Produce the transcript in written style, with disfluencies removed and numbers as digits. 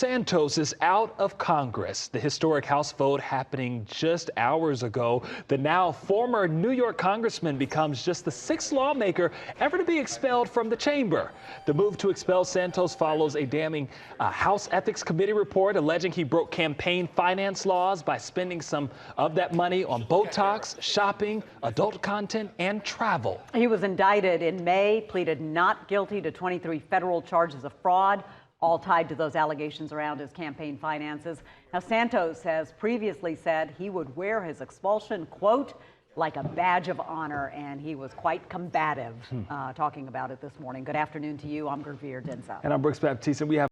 Santos is out of Congress. The historic House vote happening just hours ago. The now former New York congressman becomes just the sixth lawmaker ever to be expelled from the chamber. The move to expel Santos follows a damning House Ethics Committee report alleging he broke campaign finance laws by spending some of that money on Botox, shopping, adult content, and travel. He was indicted in May, pleaded not guilty to 23 federal charges of fraud, all tied to those allegations around his campaign finances. Now, Santos has previously said he would wear his expulsion, quote, like a badge of honor, and he was quite combative talking about it this morning. Good afternoon to you. I'm Gurveer Dinsa. And I'm Brooks Baptiste, and we have